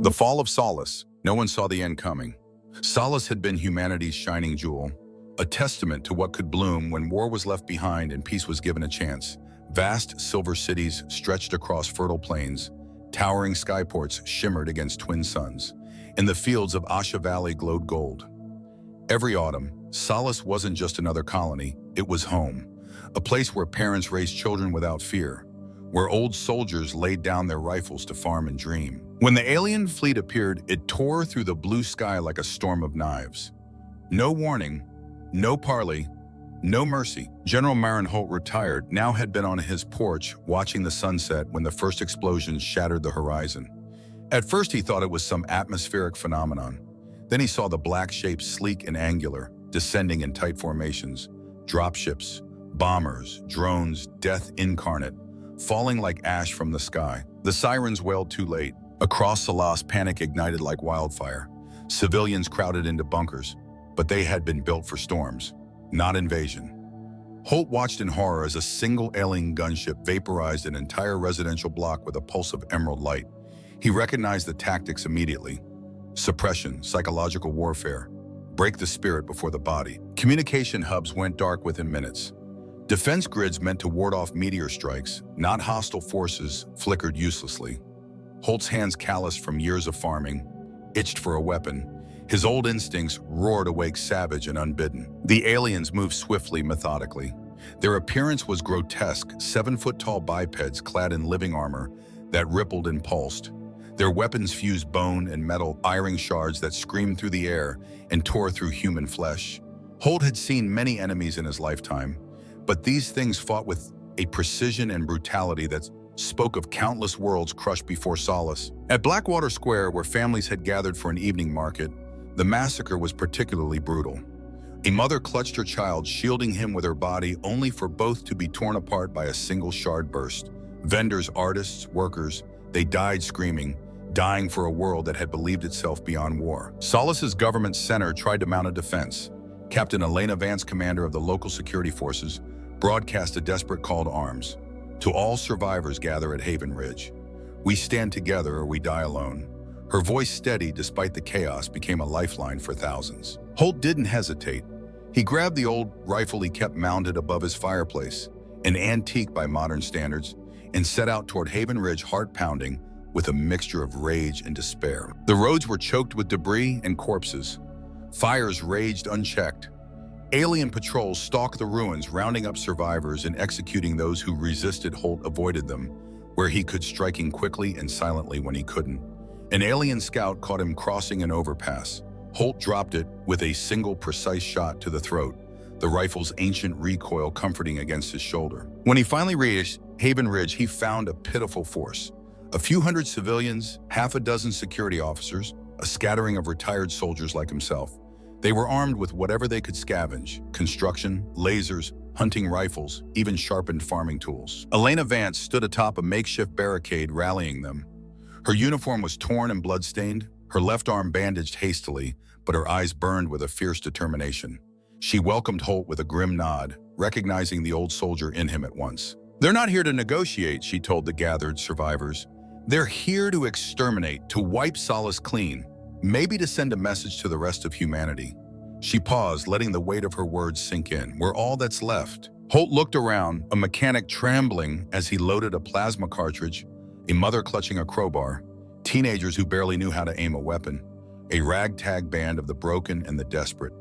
The fall of Solace. No one saw the end coming. Solace had been humanity's shining jewel, a testament to what could bloom when war was left behind and peace was given a chance. Vast silver cities stretched across fertile plains. Towering skyports shimmered against twin suns. And the fields of Asha Valley glowed gold. Every autumn, Solace wasn't just another colony, it was home. A place where parents raised children without fear, where old soldiers laid down their rifles to farm and dream. When the alien fleet appeared, it tore through the blue sky like a storm of knives. No warning, no parley, no mercy. General Marin Holt, retired, now had been on his porch watching the sunset when the first explosions shattered the horizon. At first he thought it was some atmospheric phenomenon. Then he saw the black shapes, sleek and angular, descending in tight formations. Dropships, bombers, drones, death incarnate, falling like ash from the sky. The sirens wailed too late. Across Solace, panic ignited like wildfire. Civilians crowded into bunkers, but they had been built for storms, not invasion. Holt watched in horror as a single alien gunship vaporized an entire residential block with a pulse of emerald light. He recognized the tactics immediately. Suppression, psychological warfare, break the spirit before the body. Communication hubs went dark within minutes. Defense grids meant to ward off meteor strikes, not hostile forces, flickered uselessly. Holt's hands, calloused from years of farming, itched for a weapon. His old instincts roared awake, savage and unbidden. The aliens moved swiftly, methodically. Their appearance was grotesque, 7-foot-tall bipeds clad in living armor that rippled and pulsed. Their weapons fused bone and metal, firing shards that screamed through the air and tore through human flesh. Holt had seen many enemies in his lifetime, but these things fought with a precision and brutality that spoke of countless worlds crushed before Solace. At Blackwater Square, where families had gathered for an evening market, the massacre was particularly brutal. A mother clutched her child, shielding him with her body, only for both to be torn apart by a single shard burst. Vendors, artists, workers, they died screaming, dying for a world that had believed itself beyond war. Solace's government center tried to mount a defense. Captain Elena Vance, commander of the local security forces, broadcast a desperate call to arms. To all survivors, gather at Haven Ridge. We stand together or we die alone. Her voice, steady despite the chaos, became a lifeline for thousands. Holt didn't hesitate. He grabbed the old rifle he kept mounted above his fireplace, an antique by modern standards, and set out toward Haven Ridge, heart pounding with a mixture of rage and despair. The roads were choked with debris and corpses. Fires raged unchecked. Alien patrols stalked the ruins, rounding up survivors and executing those who resisted. Holt avoided them, where he could, striking quickly and silently when he couldn't. An alien scout caught him crossing an overpass. Holt dropped it with a single precise shot to the throat, the rifle's ancient recoil comforting against his shoulder. When he finally reached Haven Ridge, he found a pitiful force. A few hundred civilians, half a dozen security officers, a scattering of retired soldiers like himself. They were armed with whatever they could scavenge: construction, lasers, hunting rifles, even sharpened farming tools. Elena Vance stood atop a makeshift barricade, rallying them. Her uniform was torn and bloodstained, her left arm bandaged hastily, but her eyes burned with a fierce determination. She welcomed Holt with a grim nod, recognizing the old soldier in him at once. "They're not here to negotiate," she told the gathered survivors. "They're here to exterminate, to wipe Solace clean, maybe to send a message to the rest of humanity." She paused, letting the weight of her words sink in. "We're all that's left." Holt looked around, a mechanic trembling as he loaded a plasma cartridge, a mother clutching a crowbar, teenagers who barely knew how to aim a weapon, a ragtag band of the broken and the desperate.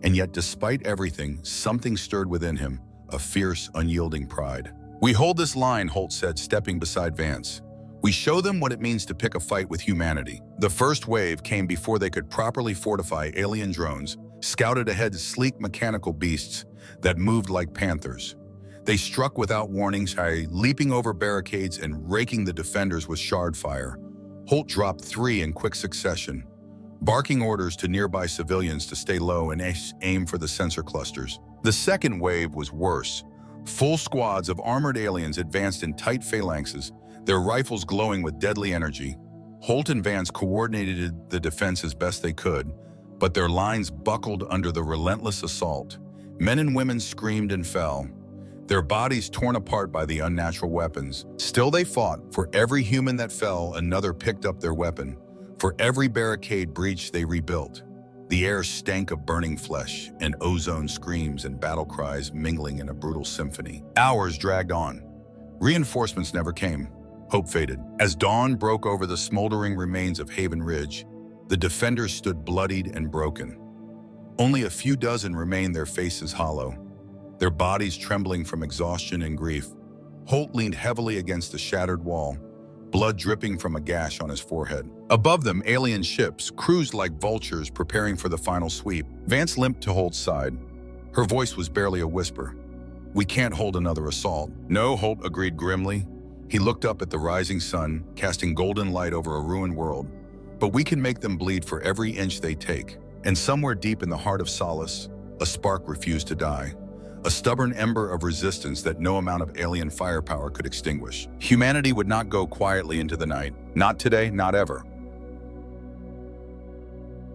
And yet, despite everything, something stirred within him, a fierce, unyielding pride. "We hold this line," Holt said, stepping beside Vance. "We show them what it means to pick a fight with humanity." The first wave came before they could properly fortify. Alien drones scouted ahead, sleek mechanical beasts that moved like panthers. They struck without warning, leaping over barricades and raking the defenders with shard fire. Holt dropped 3 in quick succession, barking orders to nearby civilians to stay low and aim for the sensor clusters. The second wave was worse. Full squads of armored aliens advanced in tight phalanxes, their rifles glowing with deadly energy. Holt and Vance coordinated the defense as best they could, but their lines buckled under the relentless assault. Men and women screamed and fell, their bodies torn apart by the unnatural weapons. Still they fought. For every human that fell, another picked up their weapon. For every barricade breach they rebuilt, the air stank of burning flesh and ozone screams and battle cries mingling in a brutal symphony. Hours dragged on. Reinforcements never came. Hope faded. As dawn broke over the smoldering remains of Haven Ridge, the defenders stood bloodied and broken. Only a few dozen remained, their faces hollow, their bodies trembling from exhaustion and grief. Holt leaned heavily against the shattered wall, blood dripping from a gash on his forehead. Above them, alien ships cruised like vultures preparing for the final sweep. Vance limped to Holt's side. Her voice was barely a whisper. "We can't hold another assault." "No," Holt agreed grimly. He looked up at the rising sun, casting golden light over a ruined world. "But we can make them bleed for every inch they take." And somewhere deep in the heart of Solace, a spark refused to die. A stubborn ember of resistance that no amount of alien firepower could extinguish. Humanity would not go quietly into the night. Not today, not ever.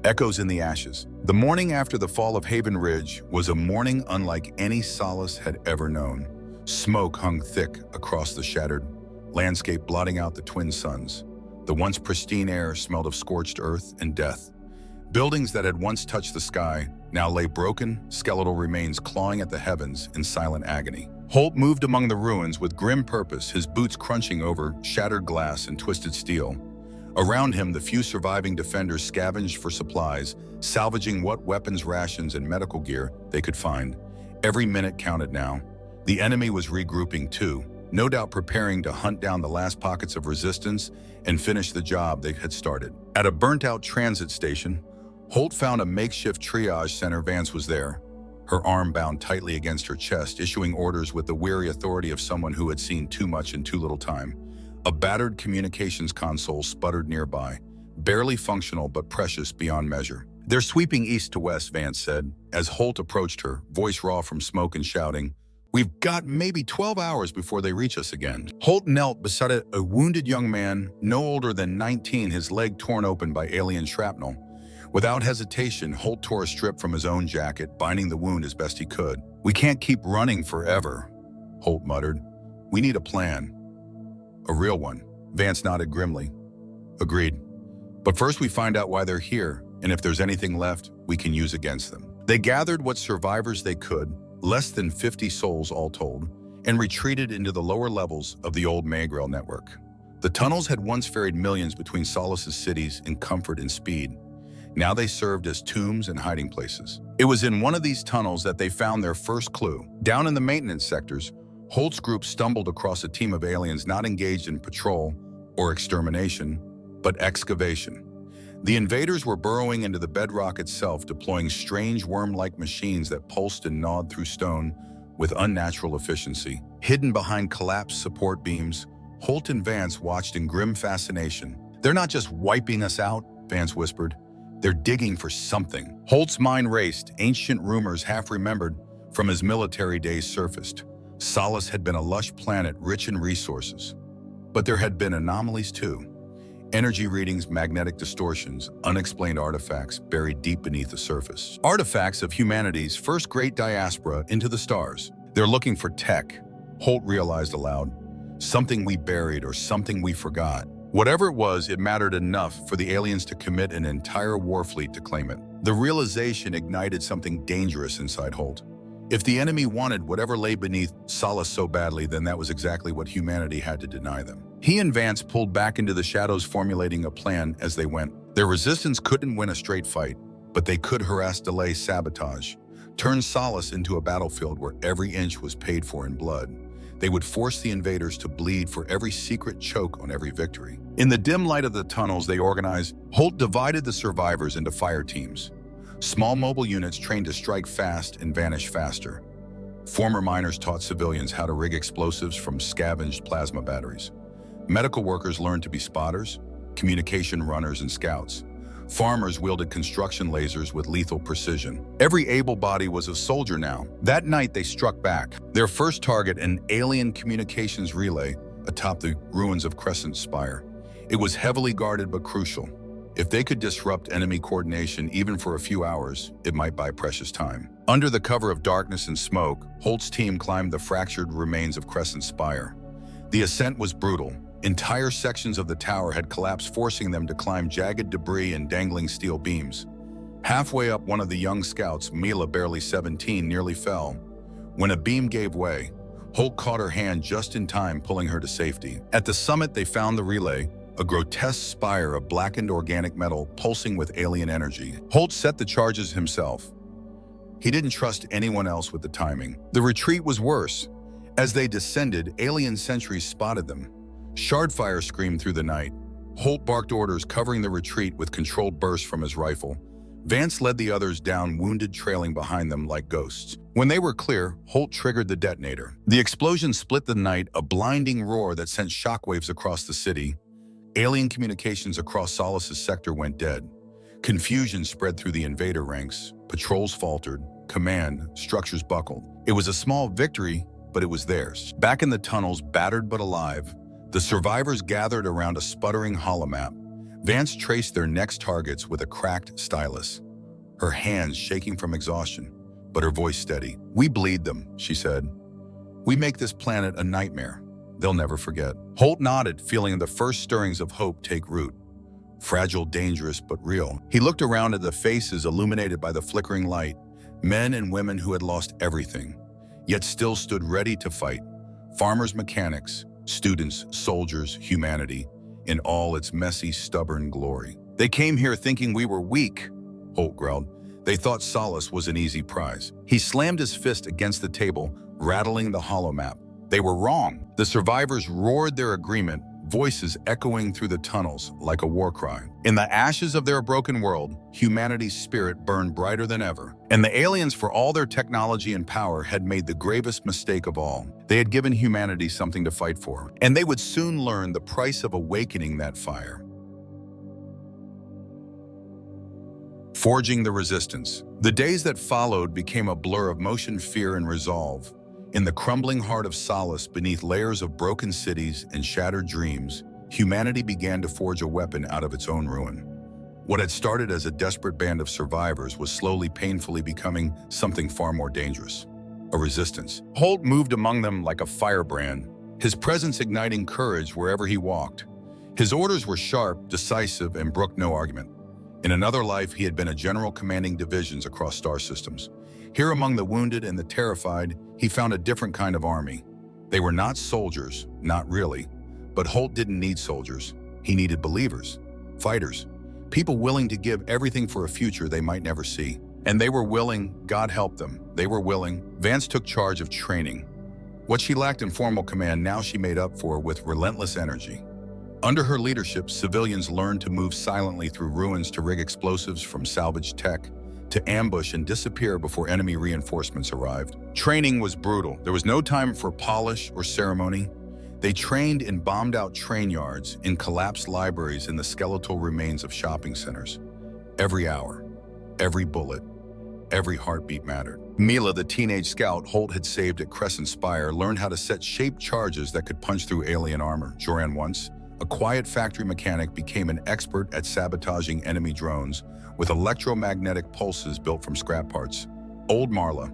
Echoes in the ashes. The morning after the fall of Haven Ridge was a morning unlike any Solace had ever known. Smoke hung thick across the shattered landscape, blotting out the twin suns. The once pristine air smelled of scorched earth and death. Buildings that had once touched the sky now lay broken, skeletal remains clawing at the heavens in silent agony. Holt moved among the ruins with grim purpose, his boots crunching over shattered glass and twisted steel. Around him, the few surviving defenders scavenged for supplies, salvaging what weapons, rations, and medical gear they could find. Every minute counted now. The enemy was regrouping too, no doubt preparing to hunt down the last pockets of resistance and finish the job they had started. At a burnt-out transit station, Holt found a makeshift triage center. Vance was there, her arm bound tightly against her chest, issuing orders with the weary authority of someone who had seen too much in too little time. A battered communications console sputtered nearby, barely functional but precious beyond measure. "They're sweeping east to west," Vance said, as Holt approached her, voice raw from smoke and shouting. "We've got maybe 12 hours before they reach us again." Holt knelt beside a wounded young man, no older than 19, his leg torn open by alien shrapnel. Without hesitation, Holt tore a strip from his own jacket, binding the wound as best he could. "We can't keep running forever," Holt muttered. "We need a plan." "A real one," Vance nodded grimly. "Agreed. But first we find out why they're here, and if there's anything left, we can use against them." They gathered what survivors they could, less than 50 souls all told, and retreated into the lower levels of the old Grell network. The tunnels had once ferried millions between Solace's cities in comfort and speed. Now they served as tombs and hiding places. It was in one of these tunnels that they found their first clue. Down in the maintenance sectors, Holt's group stumbled across a team of aliens not engaged in patrol or extermination, but excavation. The invaders were burrowing into the bedrock itself, deploying strange worm-like machines that pulsed and gnawed through stone with unnatural efficiency. Hidden behind collapsed support beams, Holt and Vance watched in grim fascination. "They're not just wiping us out," Vance whispered. "They're digging for something." Holt's mind raced. Ancient rumors, half remembered from his military days, surfaced. Solace had been a lush planet rich in resources. But there had been anomalies too. Energy readings, magnetic distortions, unexplained artifacts buried deep beneath the surface. Artifacts of humanity's first great diaspora into the stars. "They're looking for tech," Holt realized aloud. "Something we buried or something we forgot." Whatever it was, it mattered enough for the aliens to commit an entire war fleet to claim it. The realization ignited something dangerous inside Holt. If the enemy wanted whatever lay beneath Solace so badly, then that was exactly what humanity had to deny them. He and Vance pulled back into the shadows, formulating a plan as they went. Their resistance couldn't win a straight fight, but they could harass, delay, sabotage, turn Solace into a battlefield where every inch was paid for in blood. They would force the invaders to bleed for every secret choke on every victory. In the dim light of the tunnels they organized, Holt divided the survivors into fire teams. Small mobile units trained to strike fast and vanish faster. Former miners taught civilians how to rig explosives from scavenged plasma batteries. Medical workers learned to be spotters, communication runners, and scouts. Farmers wielded construction lasers with lethal precision. Every able body was a soldier now. That night they struck back. Their first target, an alien communications relay atop the ruins of Crescent Spire. It was heavily guarded but crucial. If they could disrupt enemy coordination even for a few hours, it might buy precious time. Under the cover of darkness and smoke, Holt's team climbed the fractured remains of Crescent Spire. The ascent was brutal. Entire sections of the tower had collapsed, forcing them to climb jagged debris and dangling steel beams. Halfway up, one of the young scouts, Mila, barely 17, nearly fell. When a beam gave way, Holt caught her hand just in time, pulling her to safety. At the summit, they found the relay, a grotesque spire of blackened organic metal pulsing with alien energy. Holt set the charges himself. He didn't trust anyone else with the timing. The retreat was worse. As they descended, alien sentries spotted them. Shardfire screamed through the night. Holt barked orders, covering the retreat with controlled bursts from his rifle. Vance led the others down, wounded, trailing behind them like ghosts. When they were clear, Holt triggered the detonator. The explosion split the night, a blinding roar that sent shockwaves across the city. Alien communications across Solace's sector went dead. Confusion spread through the invader ranks. Patrols faltered. Command structures buckled. It was a small victory, but it was theirs. Back in the tunnels, battered but alive, the survivors gathered around a sputtering holomap. Vance traced their next targets with a cracked stylus, her hands shaking from exhaustion, but her voice steady. "We bleed them," she said. "We make this planet a nightmare they'll never forget." Holt nodded, feeling the first stirrings of hope take root. Fragile, dangerous, but real. He looked around at the faces illuminated by the flickering light, men and women who had lost everything, yet still stood ready to fight. Farmers, mechanics, students, soldiers, humanity, in all its messy, stubborn glory. "They came here thinking we were weak," Holt growled. "They thought Solace was an easy prize." He slammed his fist against the table, rattling the holomap. They were wrong. The survivors roared their agreement, voices echoing through the tunnels like a war cry. In the ashes of their broken world, humanity's spirit burned brighter than ever. And the aliens, for all their technology and power, had made the gravest mistake of all. They had given humanity something to fight for, and they would soon learn the price of awakening that fire. Forging the resistance. The days that followed became a blur of motion, fear, and resolve. In the crumbling heart of Solace, beneath layers of broken cities and shattered dreams, humanity began to forge a weapon out of its own ruin. What had started as a desperate band of survivors was slowly, painfully becoming something far more dangerous. A resistance. Holt moved among them like a firebrand, his presence igniting courage wherever he walked. His orders were sharp, decisive, and brooked no argument. In another life, he had been a general commanding divisions across star systems. Here, among the wounded and the terrified, he found a different kind of army. They were not soldiers, not really. But Holt didn't need soldiers. He needed believers, fighters, people willing to give everything for a future they might never see. And they were willing. God helped them. They were willing. Vance took charge of training. What she lacked in formal command, now she made up for with relentless energy. Under her leadership, civilians learned to move silently through ruins, to rig explosives from salvaged tech, to ambush and disappear before enemy reinforcements arrived. Training was brutal. There was no time for polish or ceremony. They trained in bombed-out train yards, in collapsed libraries, in the skeletal remains of shopping centers. Every hour, every bullet, every heartbeat mattered. Mila, the teenage scout Holt had saved at Crescent Spire, learned how to set shaped charges that could punch through alien armor. Joran, once a quiet factory mechanic, became an expert at sabotaging enemy drones with electromagnetic pulses built from scrap parts. Old Marla,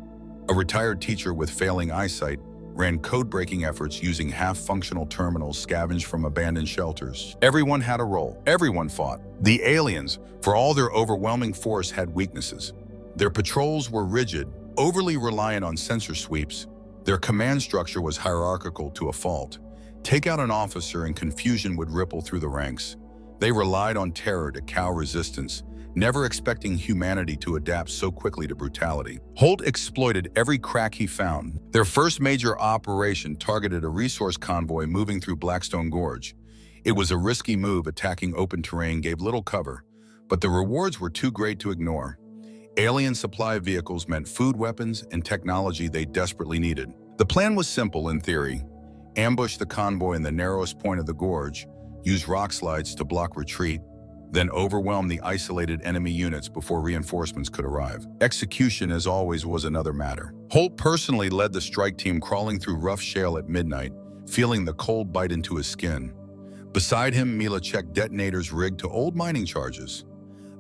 a retired teacher with failing eyesight, ran code-breaking efforts using half-functional terminals scavenged from abandoned shelters. Everyone had a role. Everyone fought. The aliens, for all their overwhelming force, had weaknesses. Their patrols were rigid, overly reliant on sensor sweeps. Their command structure was hierarchical to a fault. Take out an officer and confusion would ripple through the ranks. They relied on terror to cow resistance, never expecting humanity to adapt so quickly to brutality. Holt exploited every crack he found. Their first major operation targeted a resource convoy moving through Blackstone Gorge. It was a risky move. Attacking open terrain gave little cover, but the rewards were too great to ignore. Alien supply vehicles meant food, weapons, and technology they desperately needed. The plan was simple in theory. Ambush the convoy in the narrowest point of the gorge, use rock slides to block retreat, then overwhelm the isolated enemy units before reinforcements could arrive. Execution, as always, was another matter. Holt personally led the strike team, crawling through rough shale at midnight, feeling the cold bite into his skin. Beside him, Mila checked detonators rigged to old mining charges.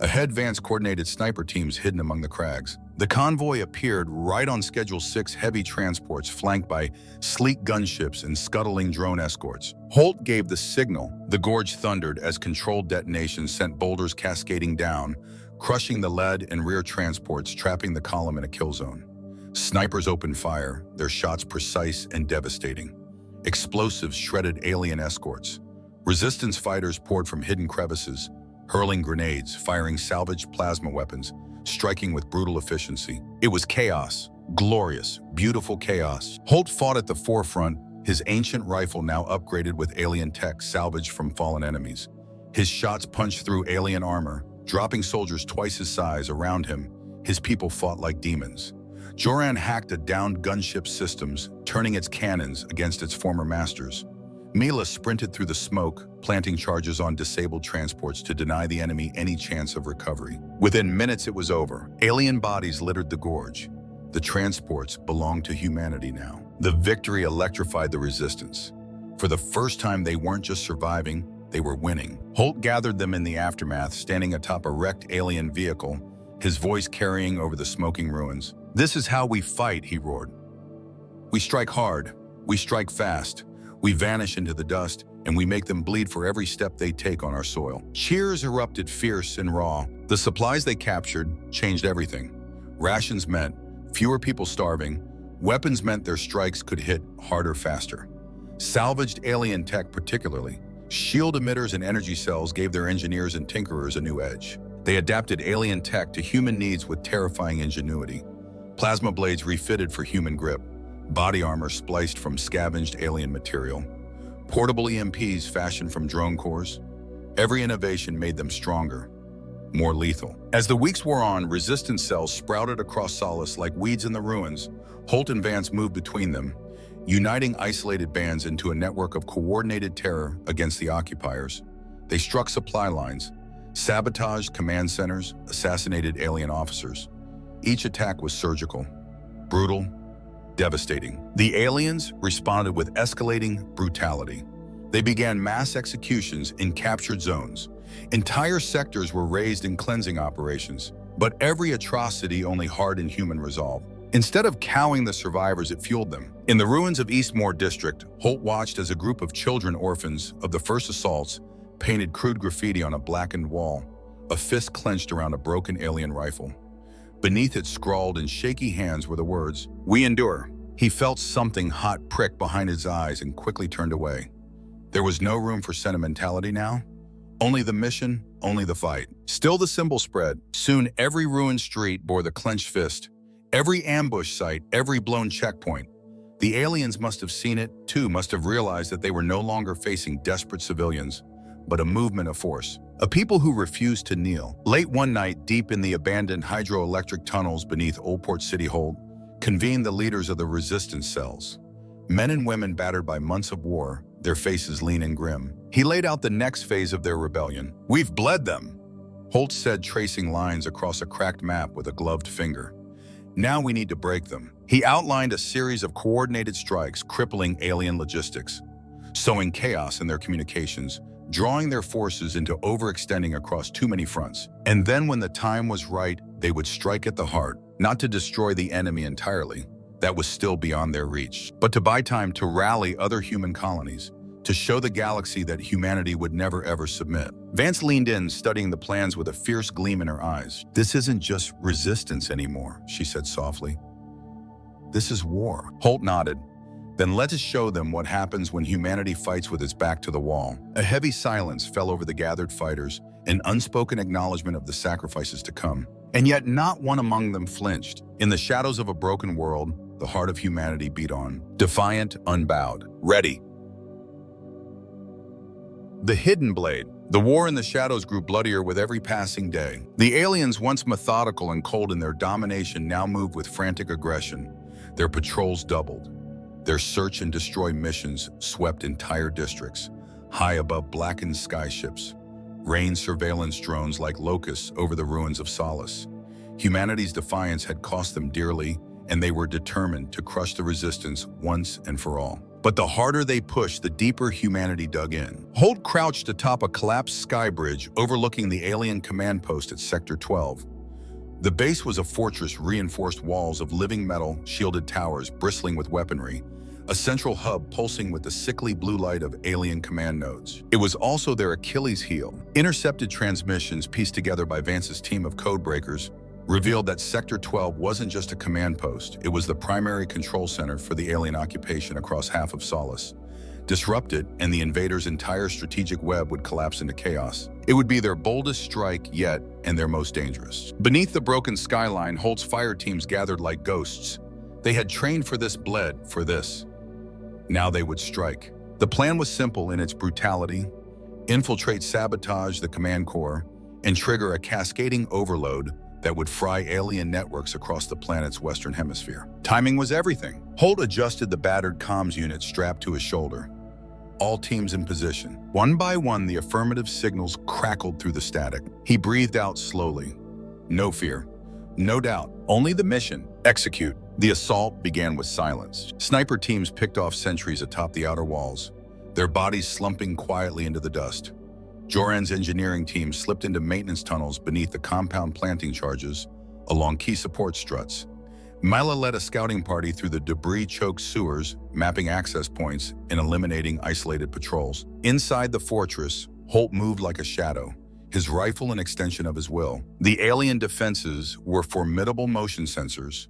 Ahead advanced coordinated sniper teams hidden among the crags. The convoy appeared right on Schedule 6 heavy transports flanked by sleek gunships and scuttling drone escorts. Holt gave the signal. The gorge thundered as controlled detonations sent boulders cascading down, crushing the lead and rear transports, trapping the column in a kill zone. Snipers opened fire, their shots precise and devastating. Explosives shredded alien escorts. Resistance fighters poured from hidden crevices, hurling grenades, firing salvaged plasma weapons, striking with brutal efficiency. It was chaos, glorious, beautiful chaos. Holt fought at the forefront, his ancient rifle now upgraded with alien tech salvaged from fallen enemies. His shots punched through alien armor, dropping soldiers twice his size around him. His people fought like demons. Joran hacked a downed gunship's systems, turning its cannons against its former masters. Mila sprinted through the smoke, planting charges on disabled transports to deny the enemy any chance of recovery. Within minutes it was over. Alien bodies littered the gorge. The transports belonged to humanity now. The victory electrified the resistance. For the first time, they weren't just surviving, they were winning. Holt gathered them in the aftermath, standing atop a wrecked alien vehicle, his voice carrying over the smoking ruins. "This is how we fight," he roared. "We strike hard, we strike fast. We vanish into the dust, and we make them bleed for every step they take on our soil." Cheers erupted fierce and raw. The supplies they captured changed everything. Rations meant fewer people starving. Weapons meant their strikes could hit harder faster. Salvaged alien tech particularly. Shield emitters and energy cells gave their engineers and tinkerers a new edge. They adapted alien tech to human needs with terrifying ingenuity. Plasma blades refitted for human grip. Body armor spliced from scavenged alien material. Portable EMPs fashioned from drone cores. Every innovation made them stronger, more lethal. As the weeks wore on, resistance cells sprouted across Solace like weeds in the ruins. Holt and Vance moved between them, uniting isolated bands into a network of coordinated terror against the occupiers. They struck supply lines, sabotaged command centers, assassinated alien officers. Each attack was surgical, brutal, devastating. The aliens responded with escalating brutality. They began mass executions in captured zones. Entire sectors were razed in cleansing operations, but every atrocity only hardened human resolve. Instead of cowing the survivors, it fueled them. In the ruins of Eastmoor District, Holt watched as a group of children orphans of the first assaults painted crude graffiti on a blackened wall, a fist clenched around a broken alien rifle. Beneath it, scrawled in shaky hands, were the words, "We endure." He felt something hot prick behind his eyes and quickly turned away. There was no room for sentimentality now. Only the mission, only the fight. Still the symbol spread. Soon every ruined street bore the clenched fist. Every ambush site, every blown checkpoint. The aliens must have seen it, too, must have realized that they were no longer facing desperate civilians, but a movement of force. A people who refused to kneel. Late one night, deep in the abandoned hydroelectric tunnels beneath Old Port City Holt, convened the leaders of the resistance cells. Men and women battered by months of war, their faces lean and grim. He laid out the next phase of their rebellion. "We've bled them," Holt said, tracing lines across a cracked map with a gloved finger. "Now we need to break them." He outlined a series of coordinated strikes, crippling alien logistics, sowing chaos in their communications, drawing their forces into overextending across too many fronts. And then when the time was right, they would strike at the heart, not to destroy the enemy entirely. That was still beyond their reach, but to buy time to rally other human colonies, to show the galaxy that humanity would never ever submit. Vance leaned in, studying the plans with a fierce gleam in her eyes. "This isn't just resistance anymore," she said softly. "This is war." Holt nodded. "Then let us show them what happens when humanity fights with its back to the wall." A heavy silence fell over the gathered fighters, an unspoken acknowledgement of the sacrifices to come. And yet not one among them flinched. In the shadows of a broken world, the heart of humanity beat on, defiant, unbowed, ready. The hidden blade. The war in the shadows grew bloodier with every passing day. The aliens, once methodical and cold in their domination, now moved with frantic aggression. Their patrols doubled. Their search and destroy missions swept entire districts, high above blackened skyships. Rained surveillance drones like locusts over the ruins of Solace. Humanity's defiance had cost them dearly, and they were determined to crush the resistance once and for all. But the harder they pushed, the deeper humanity dug in. Holt crouched atop a collapsed sky bridge overlooking the alien command post at Sector 12. The base was a fortress, reinforced walls of living metal, shielded towers bristling with weaponry, a central hub pulsing with the sickly blue light of alien command nodes. It was also their Achilles heel. Intercepted transmissions pieced together by Vance's team of codebreakers revealed that Sector 12 wasn't just a command post, it was the primary control center for the alien occupation across half of Solace. Disrupt it, and the invaders' entire strategic web would collapse into chaos. It would be their boldest strike yet, and their most dangerous. Beneath the broken skyline, Holt's fire teams gathered like ghosts. They had trained for this, bled for this. Now they would strike. The plan was simple in its brutality: infiltrate, sabotage the command core, and trigger a cascading overload that would fry alien networks across the planet's western hemisphere. Timing was everything. Holt adjusted the battered comms unit strapped to his shoulder. All teams in position. One by one, the affirmative signals crackled through the static. He breathed out slowly. No fear, no doubt, only the mission. Execute. The assault began with silence. Sniper teams picked off sentries atop the outer walls, their bodies slumping quietly into the dust. Joran's engineering team slipped into maintenance tunnels beneath the compound planting charges along key support struts. Mila led a scouting party through the debris-choked sewers, mapping access points and eliminating isolated patrols. Inside the fortress, Holt moved like a shadow, his rifle an extension of his will. The alien defenses were formidable motion sensors,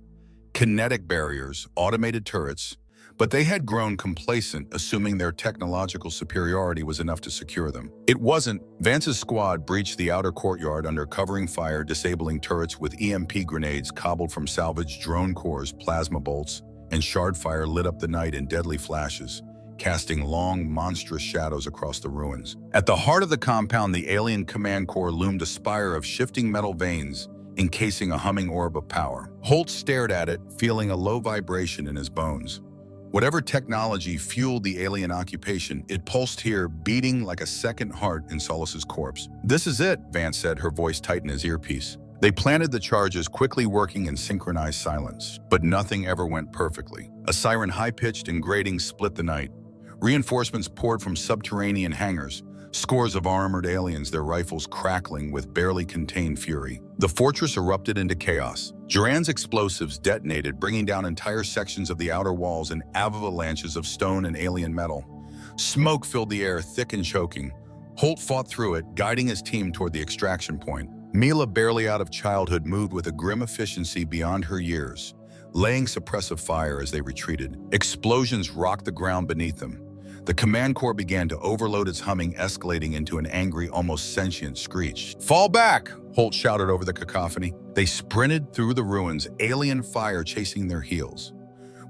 kinetic barriers, automated turrets, but they had grown complacent, assuming their technological superiority was enough to secure them. It wasn't. Vance's squad breached the outer courtyard under covering fire, disabling turrets with EMP grenades cobbled from salvaged drone cores, plasma bolts, and shard fire lit up the night in deadly flashes, casting long, monstrous shadows across the ruins. At the heart of the compound, the alien command core loomed a spire of shifting metal veins, encasing a humming orb of power. Holt stared at it, feeling a low vibration in his bones. Whatever technology fueled the alien occupation, it pulsed here, beating like a second heart in Solace's corpse. "This is it," Vance said, her voice tight in his earpiece. They planted the charges, quickly working in synchronized silence. But nothing ever went perfectly. A siren high-pitched and grating split the night. Reinforcements poured from subterranean hangars, scores of armored aliens, their rifles crackling with barely contained fury. The fortress erupted into chaos. Joran's explosives detonated, bringing down entire sections of the outer walls in avalanches of stone and alien metal. Smoke filled the air, thick and choking. Holt fought through it, guiding his team toward the extraction point. Mila, barely out of childhood, moved with a grim efficiency beyond her years, laying suppressive fire as they retreated. Explosions rocked the ground beneath them. The command core began to overload, its humming escalating into an angry, almost sentient screech. "Fall back!" Holt shouted over the cacophony. They sprinted through the ruins, alien fire chasing their heels.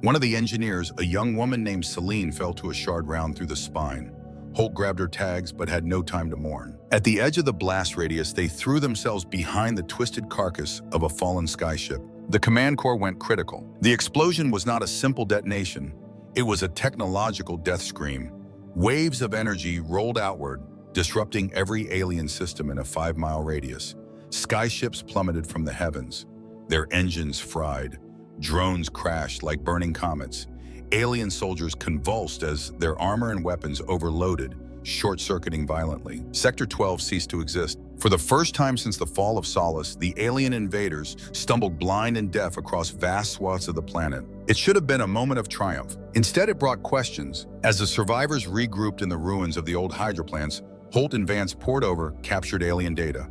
One of the engineers, a young woman named Celine, fell to a shard round through the spine. Holt grabbed her tags, but had no time to mourn. At the edge of the blast radius, they threw themselves behind the twisted carcass of a fallen skyship. The command core went critical. The explosion was not a simple detonation. It was a technological death scream. Waves of energy rolled outward, disrupting every alien system in a 5-mile radius. Skyships plummeted from the heavens, their engines fried. Drones crashed like burning comets. Alien soldiers convulsed as their armor and weapons overloaded, short-circuiting violently. Sector 12 ceased to exist. For the first time since the fall of Solace, the alien invaders stumbled blind and deaf across vast swaths of the planet. It should have been a moment of triumph. Instead, it brought questions. As the survivors regrouped in the ruins of the old Hydra plants, Holt and Vance pored over captured alien data.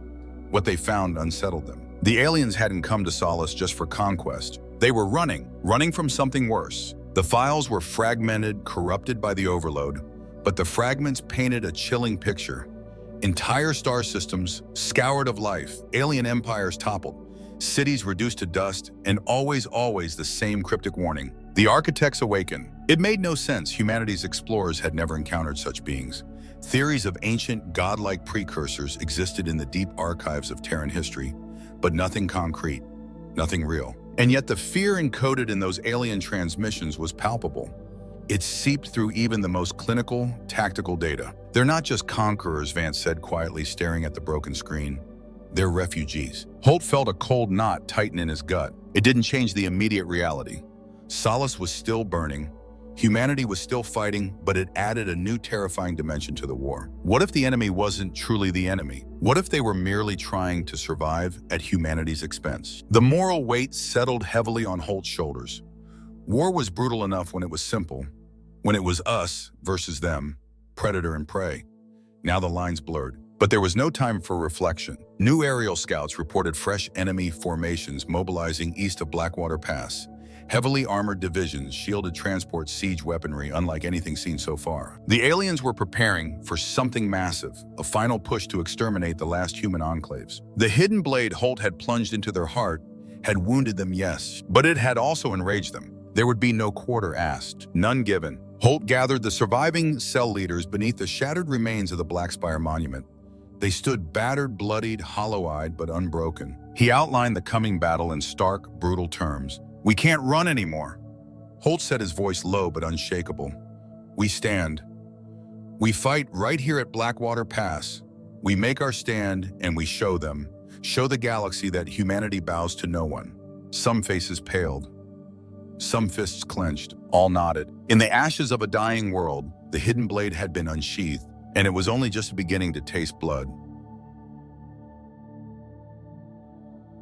What they found unsettled them. The aliens hadn't come to Solace just for conquest. They were running from something worse. The files were fragmented, corrupted by the overload, but the fragments painted a chilling picture. Entire star systems scoured of life, alien empires toppled, cities reduced to dust, and always the same cryptic warning. The architects awakened. It made no sense. Humanity's explorers had never encountered such beings. Theories of ancient, godlike precursors existed in the deep archives of Terran history, but nothing concrete, nothing real. And yet the fear encoded in those alien transmissions was palpable. It seeped through even the most clinical, tactical data. "They're not just conquerors," Vance said quietly, staring at the broken screen. "They're refugees." Holt felt a cold knot tighten in his gut. It didn't change the immediate reality. Solace was still burning, Humanity was still fighting, but it added a new terrifying dimension to the war. What if the enemy wasn't truly the enemy? What if they were merely trying to survive at humanity's expense? The moral weight settled heavily on Holt's shoulders. War was brutal enough when it was simple, when it was us versus them, predator and prey. Now the lines blurred. But there was no time for reflection. New aerial scouts reported fresh enemy formations mobilizing east of Blackwater Pass. Heavily armored divisions, shielded transport siege weaponry unlike anything seen so far. The aliens were preparing for something massive, a final push to exterminate the last human enclaves. The hidden blade Holt had plunged into their heart had wounded them, yes, but it had also enraged them. There would be no quarter asked, none given. Holt gathered the surviving cell leaders beneath the shattered remains of the Black Spire monument. They stood battered, bloodied, hollow-eyed, but unbroken. He outlined the coming battle in stark, brutal terms. "We can't run anymore." Holt said, his voice low but unshakable. "We stand. We fight right here at Blackwater Pass. We make our stand and we show them, show the galaxy that humanity bows to no one." Some faces paled. Some fists clenched. All nodded. In the ashes of a dying world, the hidden blade had been unsheathed, and it was only just beginning to taste blood.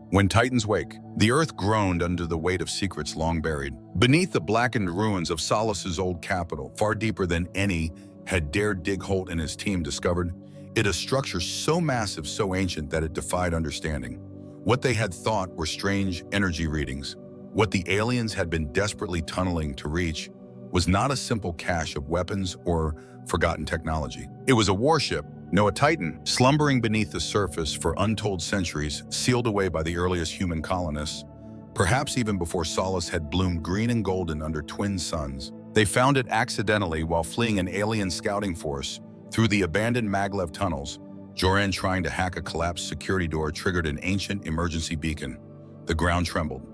When Titans wake, the Earth groaned under the weight of secrets long buried. Beneath the blackened ruins of Solace's old capital, far deeper than any had dared dig, Holt and his team discovered it a structure so massive, so ancient that it defied understanding. What they had thought were strange energy readings, what the aliens had been desperately tunneling to reach, was not a simple cache of weapons or forgotten technology. It was a warship, no, a Titan, slumbering beneath the surface for untold centuries, sealed away by the earliest human colonists, perhaps even before Solace had bloomed green and golden under twin suns. They found it accidentally while fleeing an alien scouting force through the abandoned maglev tunnels. Joran, trying to hack a collapsed security door, triggered an ancient emergency beacon. The ground trembled.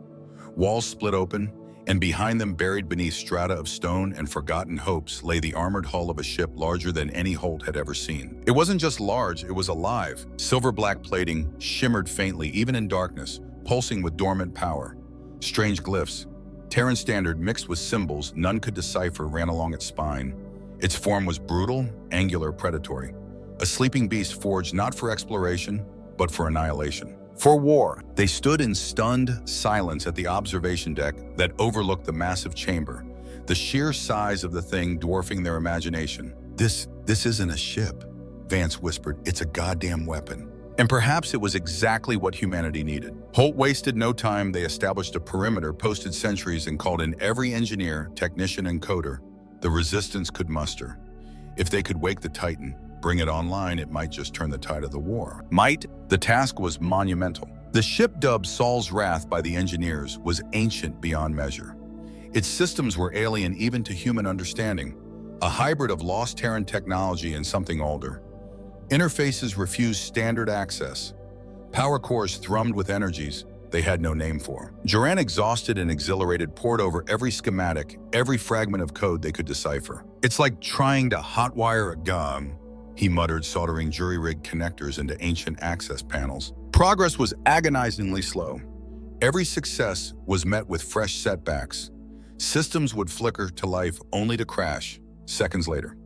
Walls split open, and behind them, buried beneath strata of stone and forgotten hopes, lay the armored hull of a ship larger than any Holt had ever seen. It wasn't just large, it was alive. Silver-black plating shimmered faintly, even in darkness, pulsing with dormant power. Strange glyphs, Terran standard mixed with symbols none could decipher, ran along its spine. Its form was brutal, angular, predatory. A sleeping beast forged not for exploration, but for annihilation. For war. They stood in stunned silence at the observation deck that overlooked the massive chamber, the sheer size of the thing dwarfing their imagination. This isn't a ship," Vance whispered. "It's a goddamn weapon." And perhaps it was exactly what humanity needed. Holt wasted no time. They established a perimeter, posted sentries, and called in every engineer, technician, and coder the resistance could muster. If they could wake the Titan, bring it online, it might just turn the tide of the war. Might? The task was monumental. The ship, dubbed Saul's Wrath by the engineers, was ancient beyond measure. Its systems were alien even to human understanding, a hybrid of lost Terran technology and something older. Interfaces refused standard access. Power cores thrummed with energies they had no name for. Joran, exhausted and exhilarated, pored over every schematic, every fragment of code they could decipher. "It's like trying to hotwire a gun," he muttered, soldering jury-rigged connectors into ancient access panels. Progress was agonizingly slow. Every success was met with fresh setbacks. Systems would flicker to life only to crash seconds later.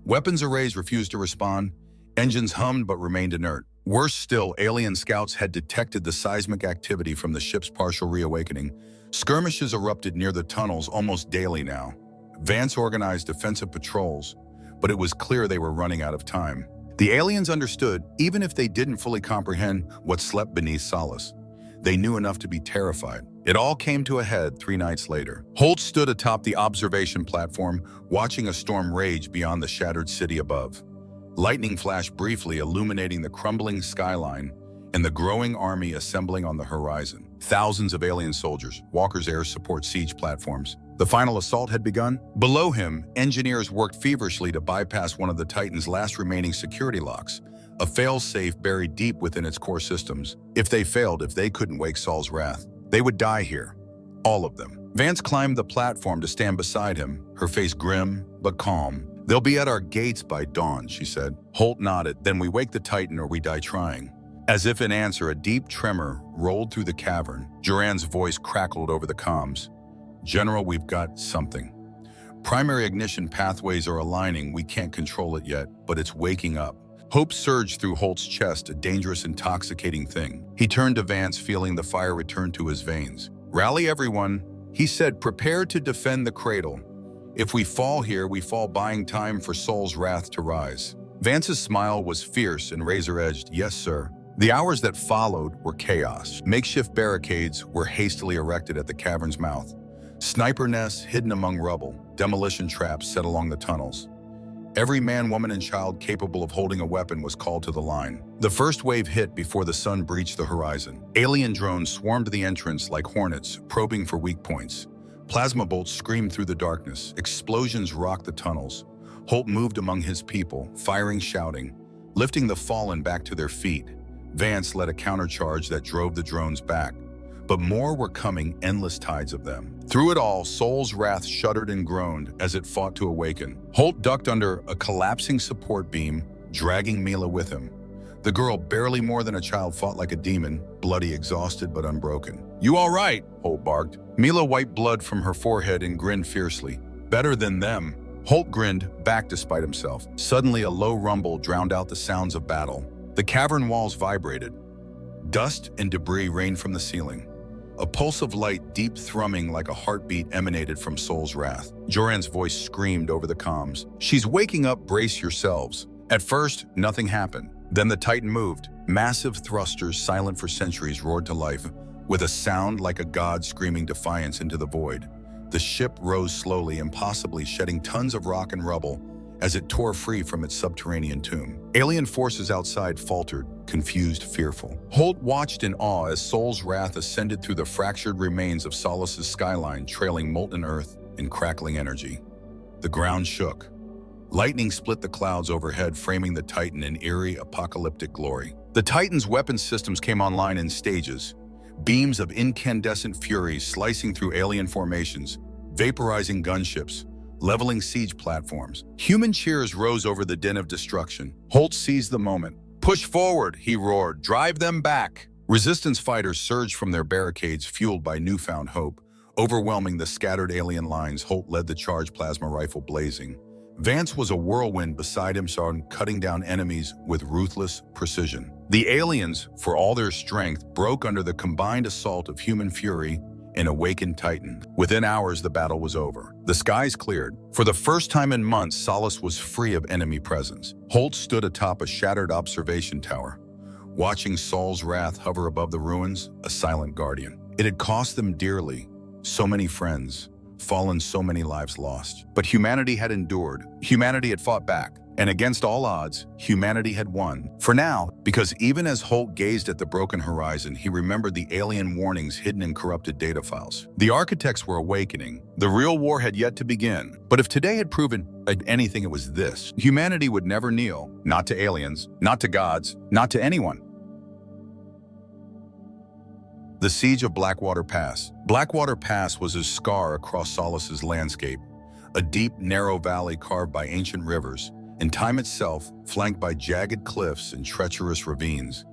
Weapons arrays refused to respond. Engines hummed but remained inert. Worse still, alien scouts had detected the seismic activity from the ship's partial reawakening. Skirmishes erupted near the tunnels almost daily now. Vance organized defensive patrols, but it was clear they were running out of time. The aliens understood, even if they didn't fully comprehend what slept beneath Solace. They knew enough to be terrified. It all came to a head 3 nights later. Holt stood atop the observation platform, watching a storm rage beyond the shattered city above. Lightning flashed briefly, illuminating the crumbling skyline and the growing army assembling on the horizon. Thousands of alien soldiers, Walker's air support siege platforms. The final assault had begun. Below him, engineers worked feverishly to bypass one of the Titan's last remaining security locks, a fail-safe buried deep within its core systems. If they failed, if they couldn't wake Saul's Wrath, they would die here. All of them. Vance climbed the platform to stand beside him, her face grim but calm. "They'll be at our gates by dawn," she said. Holt nodded. "Then we wake the Titan or we die trying." As if in answer, a deep tremor rolled through the cavern. Joran's voice crackled over the comms. "General, we've got something." Primary ignition pathways are aligning. We can't control it yet, but it's waking up. Hope surged through Holt's chest, a dangerous, intoxicating thing. He turned to Vance, feeling the fire return to his veins. "Rally everyone," he said, "prepare to defend the cradle. If we fall here, we fall, buying time for Sol's wrath to rise." Vance's smile was fierce and razor-edged. "Yes, sir." The hours that followed were chaos. Makeshift barricades were hastily erected at the cavern's mouth. Sniper nests hidden among rubble, demolition traps set along the tunnels. Every man, woman, and child capable of holding a weapon was called to the line. The first wave hit before the sun breached the horizon. Alien drones swarmed the entrance like hornets, probing for weak points. Plasma bolts screamed through the darkness. Explosions rocked the tunnels. Holt moved among his people, firing, shouting, lifting the fallen back to their feet. Vance led a countercharge that drove the drones back. But more were coming, endless tides of them. Through it all, Sol's wrath shuddered and groaned as it fought to awaken. Holt ducked under a collapsing support beam, dragging Mila with him. The girl, barely more than a child, fought like a demon, bloody, exhausted, but unbroken. "You all right?" Holt barked. Mila wiped blood from her forehead and grinned fiercely. "Better than them." Holt grinned back despite himself. Suddenly, a low rumble drowned out the sounds of battle. The cavern walls vibrated. Dust and debris rained from the ceiling. A pulse of light, deep thrumming like a heartbeat, emanated from Sol's wrath. Joran's voice screamed over the comms. "She's waking up, brace yourselves." At first, nothing happened. Then the Titan moved. Massive thrusters, silent for centuries, roared to life, with a sound like a god screaming defiance into the void. The ship rose slowly, impossibly, shedding tons of rock and rubble as it tore free from its subterranean tomb. Alien forces outside faltered, confused, fearful. Holt watched in awe as Sol's wrath ascended through the fractured remains of Solace's skyline, trailing molten earth and crackling energy. The ground shook. Lightning split the clouds overhead, framing the Titan in eerie, apocalyptic glory. The Titan's weapon systems came online in stages, beams of incandescent fury slicing through alien formations, vaporizing gunships, leveling siege platforms. Human cheers rose over the din of destruction. Holt seized the moment. "Push forward," he roared. "Drive them back." Resistance fighters surged from their barricades, fueled by newfound hope. Overwhelming the scattered alien lines, Holt led the charged plasma rifle blazing. Vance was a whirlwind beside him, cutting down enemies with ruthless precision. The aliens, for all their strength, broke under the combined assault of human fury and awakened Titan. Within hours, the battle was over. The skies cleared. For the first time in months, Solace was free of enemy presence. Holt stood atop a shattered observation tower, watching Sol's wrath hover above the ruins, a silent guardian. It had cost them dearly. So many friends, fallen, so many lives lost. But humanity had endured. Humanity had fought back. And against all odds, humanity had won. For now, because even as Holt gazed at the broken horizon, he remembered the alien warnings hidden in corrupted data files. The architects were awakening. The real war had yet to begin. But if today had proven anything, it was this. Humanity would never kneel. Not to aliens, not to gods, not to anyone. The Siege of Blackwater Pass. Blackwater Pass was a scar across Solace's landscape, a deep, narrow valley carved by ancient rivers, and time itself flanked by jagged cliffs and treacherous ravines.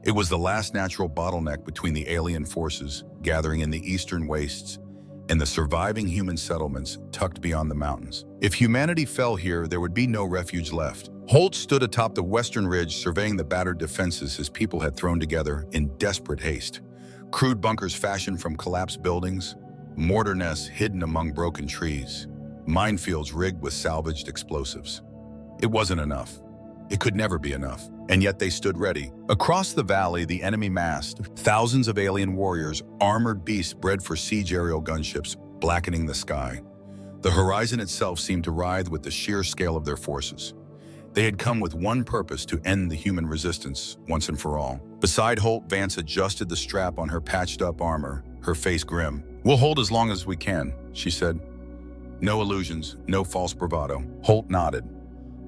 It was the last natural bottleneck between the alien forces gathering in the eastern wastes and the surviving human settlements tucked beyond the mountains. If humanity fell here, there would be no refuge left. Holt stood atop the western ridge, surveying the battered defenses his people had thrown together in desperate haste. Crude bunkers fashioned from collapsed buildings, mortar nests hidden among broken trees, minefields rigged with salvaged explosives. It wasn't enough. It could never be enough. And yet they stood ready. Across the valley, the enemy massed. Thousands of alien warriors, armored beasts bred for siege aerial gunships, blackening the sky. The horizon itself seemed to writhe with the sheer scale of their forces. They had come with one purpose: to end the human resistance once and for all. Beside Holt, Vance adjusted the strap on her patched-up armor, her face grim. "We'll hold as long as we can," she said. "No illusions, no false bravado." Holt nodded.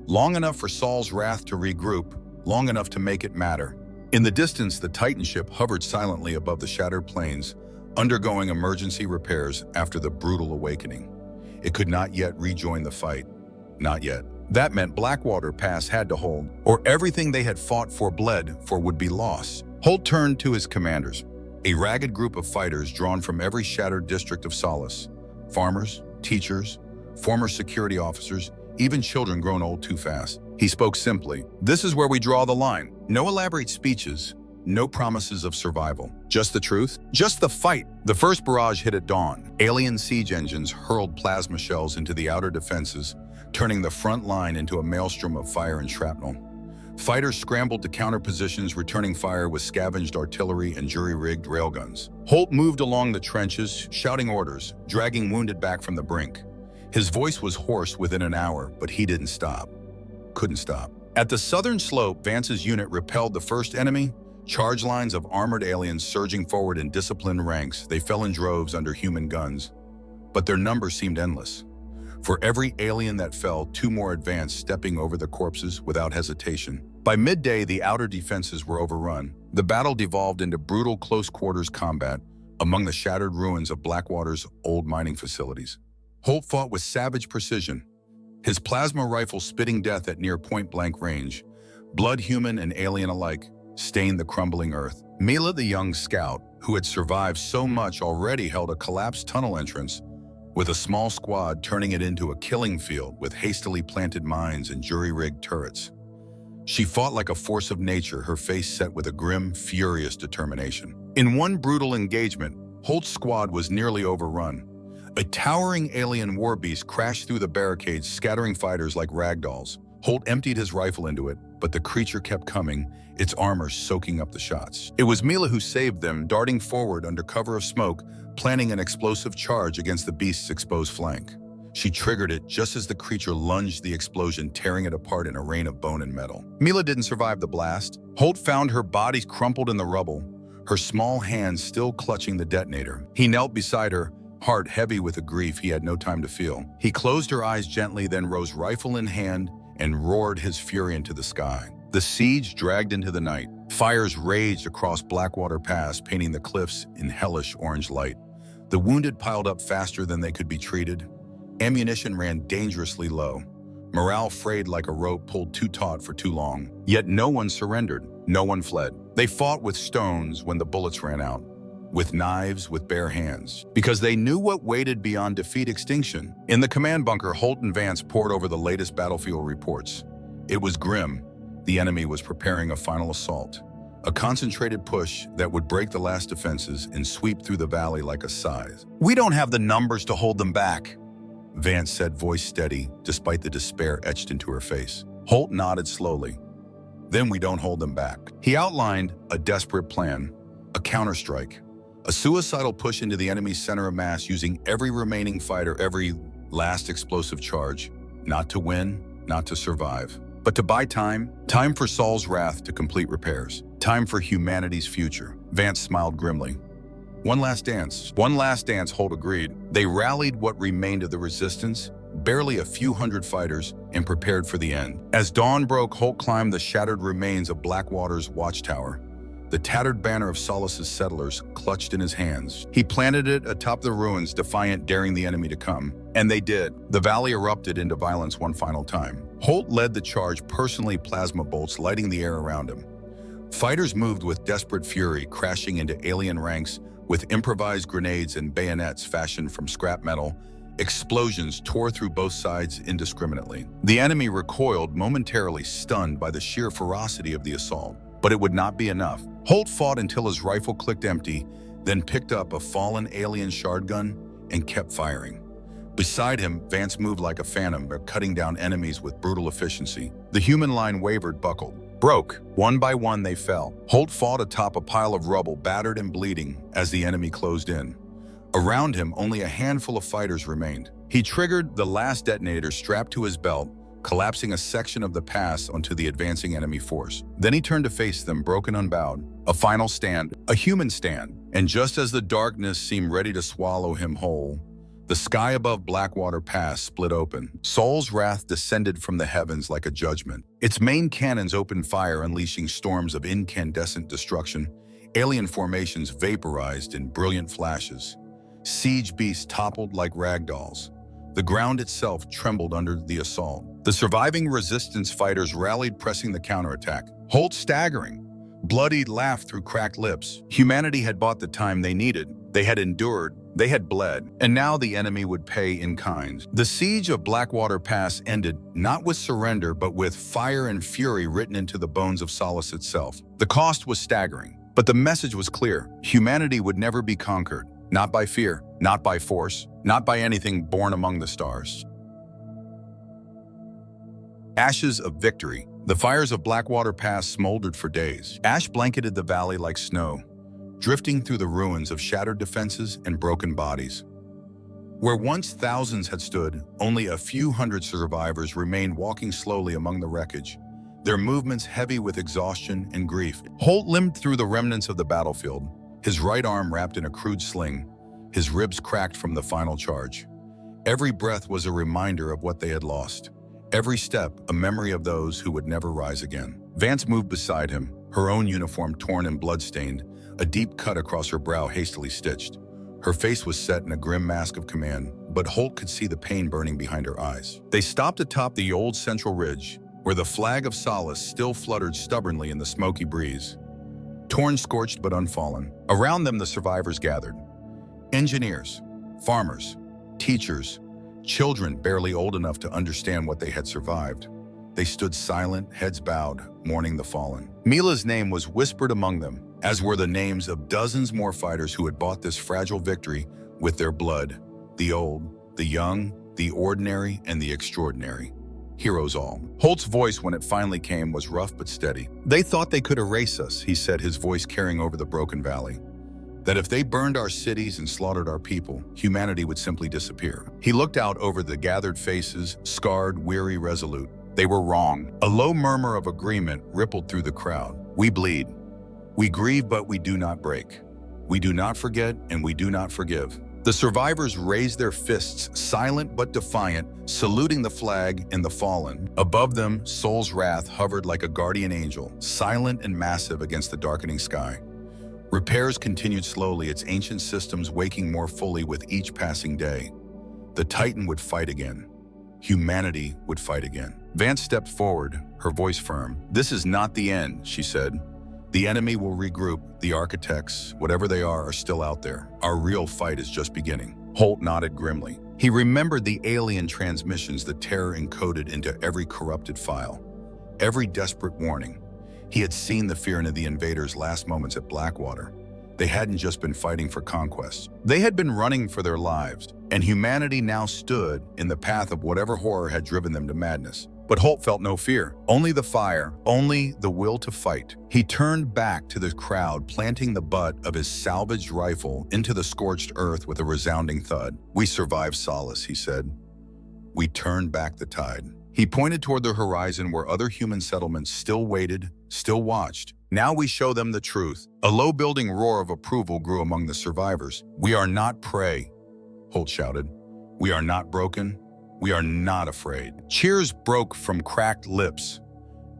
Long enough for Sol's wrath to regroup, long enough to make it matter. In the distance, the Titan ship hovered silently above the shattered plains, undergoing emergency repairs after the brutal awakening. It could not yet rejoin the fight. Not yet. That meant Blackwater Pass had to hold, or everything they had fought for, bled for, would be lost. Holt turned to his commanders, a ragged group of fighters drawn from every shattered district of Solace. Farmers, teachers, former security officers, even children grown old too fast. He spoke simply. This is where we draw the line. No elaborate speeches, no promises of survival. Just the truth, just the fight. The first barrage hit at dawn. Alien siege engines hurled plasma shells into the outer defenses, turning the front line into a maelstrom of fire and shrapnel. Fighters scrambled to counter positions, returning fire with scavenged artillery and jury-rigged railguns. Holt moved along the trenches, shouting orders, dragging wounded back from the brink. His voice was hoarse within an hour, but he didn't stop. Couldn't stop. At the southern slope, Vance's unit repelled the first enemy. Charge lines of armored aliens surging forward in disciplined ranks. They fell in droves under human guns. But their numbers seemed endless. For every alien that fell, 2 more advanced, stepping over the corpses without hesitation. By midday, the outer defenses were overrun. The battle devolved into brutal close-quarters combat among the shattered ruins of Blackwater's old mining facilities. Holt fought with savage precision, his plasma rifle spitting death at near point-blank range. Blood, human and alien alike, stained the crumbling earth. Mila, the young scout, who had survived so much, already held a collapsed tunnel entrance, with a small squad turning it into a killing field with hastily planted mines and jury-rigged turrets. She fought like a force of nature, her face set with a grim, furious determination. In one brutal engagement, Holt's squad was nearly overrun. A towering alien war beast crashed through the barricades, scattering fighters like ragdolls. Holt emptied his rifle into it, but the creature kept coming, its armor soaking up the shots. It was Mila who saved them, darting forward under cover of smoke, planning an explosive charge against the beast's exposed flank. She triggered it just as the creature lunged, the explosion tearing it apart in a rain of bone and metal. Mila didn't survive the blast. Holt found her body crumpled in the rubble, her small hands still clutching the detonator. He knelt beside her, heart heavy with a grief he had no time to feel. He closed her eyes gently, then rose rifle in hand and roared his fury into the sky. The siege dragged into the night. Fires raged across Blackwater Pass, painting the cliffs in hellish orange light. The wounded piled up faster than they could be treated. Ammunition ran dangerously low. Morale frayed like a rope pulled too taut for too long. Yet no one surrendered. No one fled. They fought with stones when the bullets ran out, with knives, with bare hands, because they knew what waited beyond defeat: extinction. In the command bunker, Holt and Vance pored over the latest battlefield reports. It was grim. The enemy was preparing a final assault, a concentrated push that would break the last defenses and sweep through the valley like a scythe. "We don't have the numbers to hold them back," Vance said, voice steady, despite the despair etched into her face. Holt nodded slowly. "Then we don't hold them back." He outlined a desperate plan, a counterstrike, a suicidal push into the enemy's center of mass, using every remaining fighter, every last explosive charge, not to win, not to survive, but to buy time. Time for Saul's wrath to complete repairs. Time for humanity's future. Vance smiled grimly. One last dance, Holt agreed. They rallied what remained of the resistance, barely a few hundred fighters, and prepared for the end. As dawn broke, Holt climbed the shattered remains of Blackwater's watchtower, the tattered banner of Solace's settlers clutched in his hands. He planted it atop the ruins, defiant, daring the enemy to come. And they did. The valley erupted into violence one final time. Holt led the charge, personally, plasma bolts lighting the air around him. Fighters moved with desperate fury, crashing into alien ranks with improvised grenades and bayonets fashioned from scrap metal. Explosions tore through both sides indiscriminately. The enemy recoiled, momentarily stunned by the sheer ferocity of the assault. But it would not be enough. Holt fought until his rifle clicked empty, then picked up a fallen alien shard gun and kept firing. Beside him, Vance moved like a phantom, cutting down enemies with brutal efficiency. The human line wavered, buckled, broke. One by one, they fell. Holt fought atop a pile of rubble, battered and bleeding, as the enemy closed in. Around him, only a handful of fighters remained. He triggered the last detonator strapped to his belt, collapsing a section of the pass onto the advancing enemy force. Then he turned to face them, broken, unbowed. A final stand, a human stand. And just as the darkness seemed ready to swallow him whole, the sky above Blackwater Pass split open. Saul's wrath descended from the heavens like a judgment. Its main cannons opened fire, unleashing storms of incandescent destruction. Alien formations vaporized in brilliant flashes. Siege beasts toppled like ragdolls. The ground itself trembled under the assault. The surviving resistance fighters rallied, pressing the counterattack. Holt staggering. Bloodied laughed through cracked lips. Humanity had bought the time they needed. They had endured, They had bled, and now the enemy would pay in kind. The siege of Blackwater Pass ended not with surrender, but with fire and fury written into the bones of Solace itself. The cost was staggering, but the message was clear. Humanity would never be conquered, not by fear, not by force, not by anything born among the stars. Ashes of victory. The fires of Blackwater Pass smoldered for days. Ash blanketed the valley like snow, drifting through the ruins of shattered defenses and broken bodies. Where once thousands had stood, only a few hundred survivors remained walking slowly among the wreckage, their movements heavy with exhaustion and grief. Holt limped through the remnants of the battlefield, his right arm wrapped in a crude sling, his ribs cracked from the final charge. Every breath was a reminder of what they had lost. Every step, a memory of those who would never rise again. Vance moved beside him, her own uniform torn and blood-stained, a deep cut across her brow hastily stitched. Her face was set in a grim mask of command, but Holt could see the pain burning behind her eyes. They stopped atop the old central ridge, where the flag of Solace still fluttered stubbornly in the smoky breeze. Torn, scorched, but unfallen. Around them the survivors gathered. Engineers, farmers, teachers, children barely old enough to understand what they had survived. They stood silent, heads bowed, mourning the fallen. Mila's name was whispered among them, as were the names of dozens more fighters who had bought this fragile victory with their blood. The old, the young, the ordinary, and the extraordinary. Heroes all. Holt's voice, when it finally came, was rough but steady. They thought they could erase us, he said, his voice carrying over the broken valley. That if they burned our cities and slaughtered our people, humanity would simply disappear. He looked out over the gathered faces, scarred, weary, resolute. They were wrong. A low murmur of agreement rippled through the crowd. We bleed. We grieve, but we do not break. We do not forget, and we do not forgive. The survivors raised their fists, silent but defiant, saluting the flag and the fallen. Above them, Soul's wrath hovered like a guardian angel, silent and massive against the darkening sky. Repairs continued slowly, its ancient systems waking more fully with each passing day. The Titan would fight again. Humanity would fight again. Vance stepped forward, her voice firm. This is not the end, she said. The enemy will regroup. The architects, whatever they are still out there. Our real fight is just beginning. Holt nodded grimly. He remembered the alien transmissions the Terror encoded into every corrupted file. Every desperate warning. He had seen the fear in the invaders' last moments at Blackwater. They hadn't just been fighting for conquest. They had been running for their lives, and humanity now stood in the path of whatever horror had driven them to madness. But Holt felt no fear, only the fire, only the will to fight. He turned back to the crowd, planting the butt of his salvaged rifle into the scorched earth with a resounding thud. We survived Solace, he said. We turned back the tide. He pointed toward the horizon where other human settlements still waited, still watched. Now we show them the truth. A low-building roar of approval grew among the survivors. We are not prey, Holt shouted. We are not broken. We are not afraid. Cheers broke from cracked lips.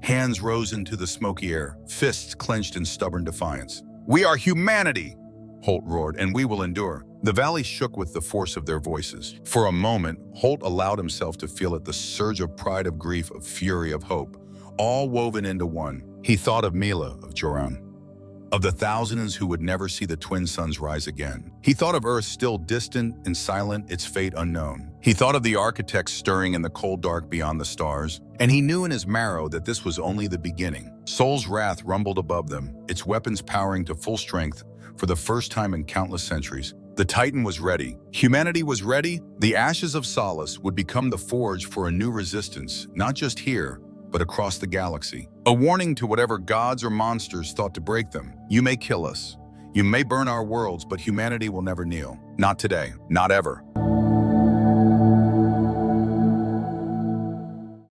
Hands rose into the smoky air, fists clenched in stubborn defiance. We are humanity, Holt roared, and we will endure. The valley shook with the force of their voices. For a moment, Holt allowed himself to feel it, the surge of pride, of grief, of fury, of hope, all woven into one. He thought of Mila, of Joran, of the thousands who would never see the twin suns rise again. He thought of Earth still distant and silent, its fate unknown. He thought of the architects stirring in the cold dark beyond the stars, and he knew in his marrow that this was only the beginning. Soul's wrath rumbled above them, its weapons powering to full strength for the first time in countless centuries. The Titan was ready. Humanity was ready. The ashes of Solace would become the forge for a new resistance, not just here, but across the galaxy. A warning to whatever gods or monsters thought to break them. You may kill us. You may burn our worlds, but humanity will never kneel. Not today. Not ever.